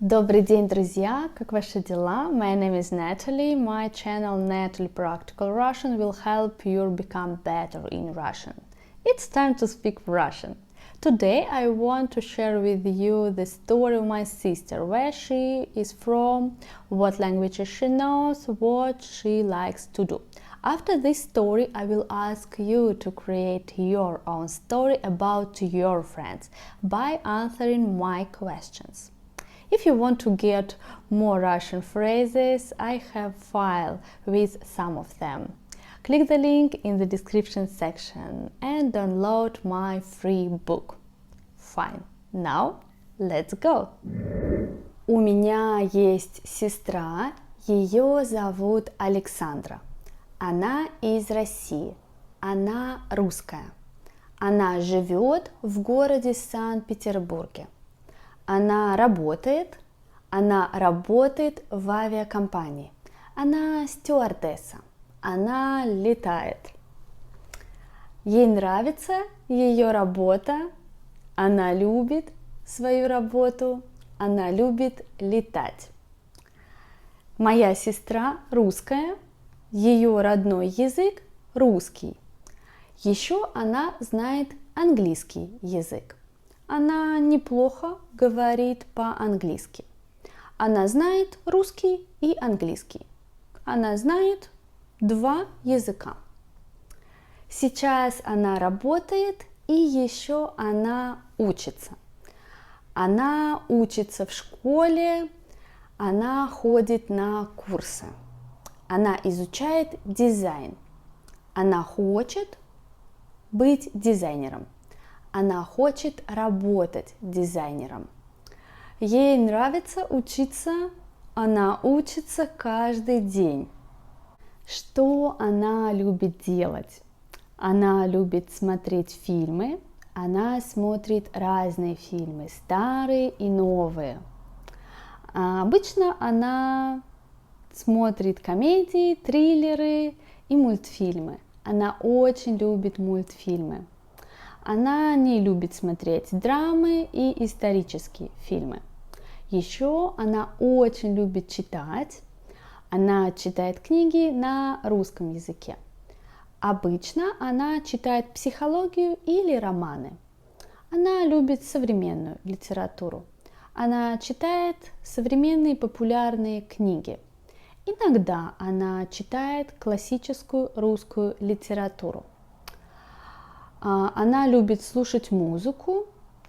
Добрый день, друзья! Как ваши дела? My name is Natalie. My channel Natalie Practical Russian will help you become better in Russian. It's time to speak Russian. Today I want to share with you the story of my sister, where she is from, what languages she knows, what she likes to do. After this story, I will ask you to create your own story about your friends by answering my questions. If you want to get more Russian phrases, I have a file with some of them. Click the link in the description section and download my free book. Fine. Now, let's go! У меня есть сестра, ее зовут Александра. Она из России, она русская. Она живет в городе Санкт-Петербурге. Она работает в авиакомпании. Она стюардесса. Она летает. Ей нравится ее работа. Она любит свою работу. Она любит летать. Моя сестра русская. Ее родной язык русский. Еще она знает английский язык. Она неплохо говорит по-английски. Она знает русский и английский. Она знает 2 языка. Сейчас она работает и еще она учится. Она учится в школе, она ходит на курсы. Она изучает дизайн. Она хочет быть дизайнером. Она хочет работать дизайнером. Ей нравится учиться, она учится каждый день. Что она любит делать? Она любит смотреть фильмы, она смотрит разные фильмы, старые и новые. Обычно она смотрит комедии, триллеры и мультфильмы. Она очень любит мультфильмы. Она не любит смотреть драмы и исторические фильмы. Еще она очень любит читать. Она читает книги на русском языке. Обычно она читает психологию или романы. Она любит современную литературу. Она читает современные популярные книги. Иногда она читает классическую русскую литературу. Она любит слушать музыку,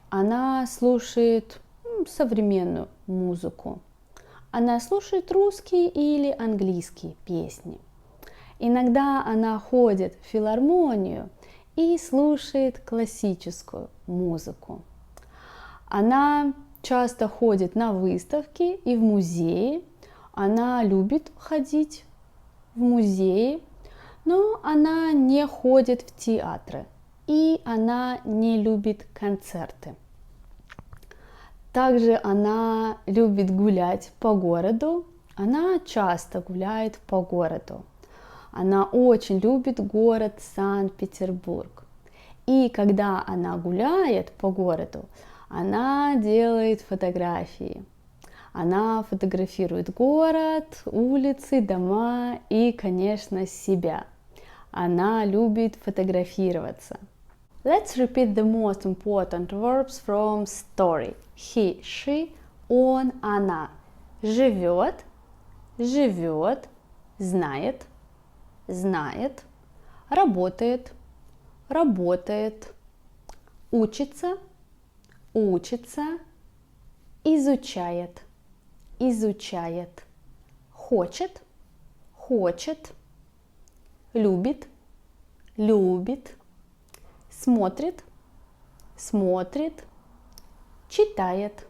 она слушает современную музыку, она слушает русские или английские песни. Иногда она ходит в филармонию и слушает классическую музыку. Она часто ходит на выставки и в музеи, она любит ходить в музеи, но она не ходит в театры. И она не любит концерты. Также она любит гулять по городу. Она часто гуляет по городу. Она очень любит город Санкт-Петербург. И когда она гуляет по городу, она делает фотографии. Она фотографирует город, улицы, дома и, конечно, себя. Она любит фотографироваться. Let's repeat the most important verbs from story. He, she, он, она. Живет, живет, знает, знает, работает, работает, учится, учится, изучает, изучает, хочет, хочет, любит, любит, смотрит, смотрит, читает,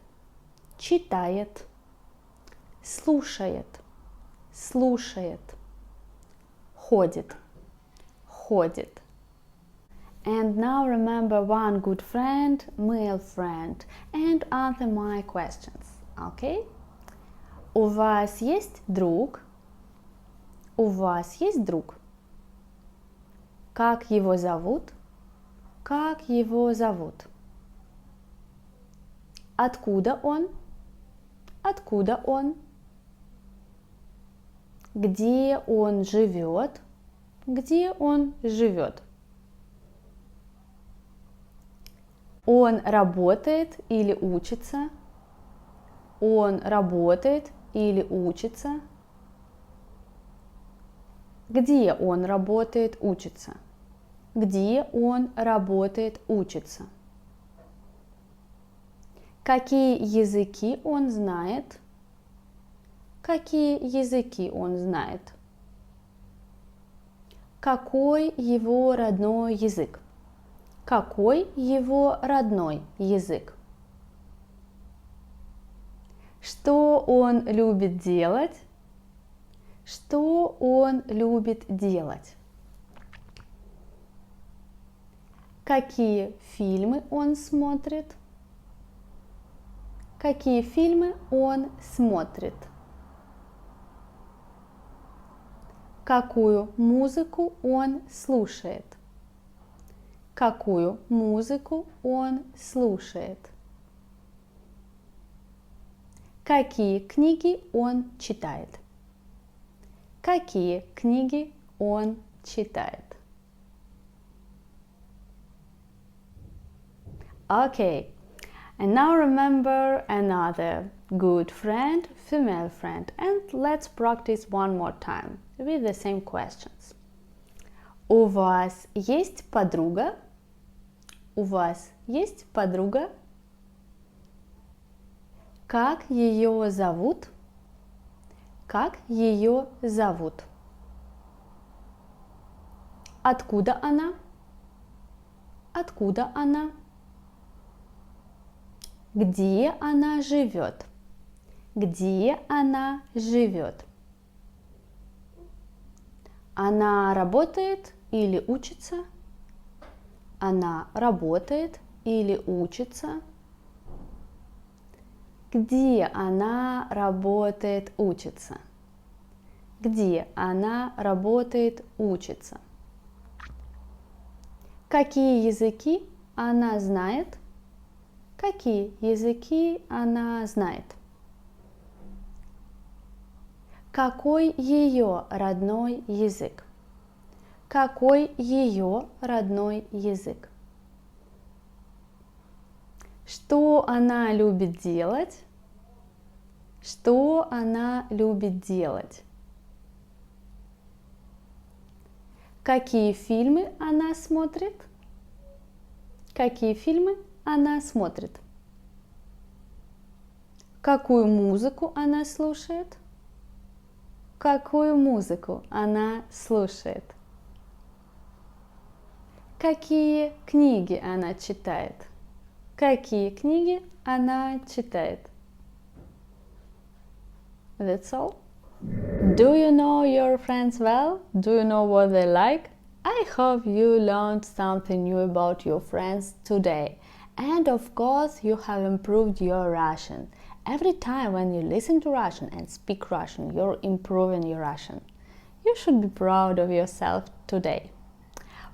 читает, слушает, слушает, ходит, ходит. And now remember one good friend, male friend, and answer my questions, okay? У вас есть друг? У вас есть друг? Как его зовут? Как его зовут? Откуда он? Откуда он? Где он живет? Где он живет? Он работает или учится? Он работает или учится? Где он работает, учится? Где он работает, учится? Какие языки он знает? Какие языки он знает? Какой его родной язык? Какой его родной язык? Что он любит делать? Что он любит делать? Какие фильмы он смотрит? Какие фильмы он смотрит? Какую музыку он слушает? Какую музыку он слушает? Какие книги он читает? Какие книги он читает? Okay, and now remember another good friend, female friend, and let's practice one more time with the same questions. У вас есть подруга? У вас есть подруга? Как ее зовут? Как ее зовут? Откуда она? Откуда она? Где она живет? Где она живет? Она работает или учится? Она работает или учится? Где она работает, учится? Где она работает, учится? Какие языки она знает? Какие языки она знает? Какой ее родной язык? Какой ее родной язык? Что она любит делать? Что она любит делать? Какие фильмы она смотрит? Какие фильмы она смотрит? Какую музыку она слушает? Какую музыку она слушает? Какие книги она читает? Какие книги она читает? That's all. Do you know your friends well? Do you know what they like? I hope you learned something new about your friends today. And of course, you have improved your Russian. Every time when you listen to Russian and speak Russian, you're improving your Russian. You should be proud of yourself today.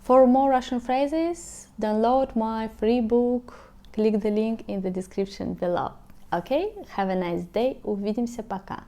For more Russian phrases, download my free book. Click the link in the description below. Okay? Have a nice day. Увидимся, пока.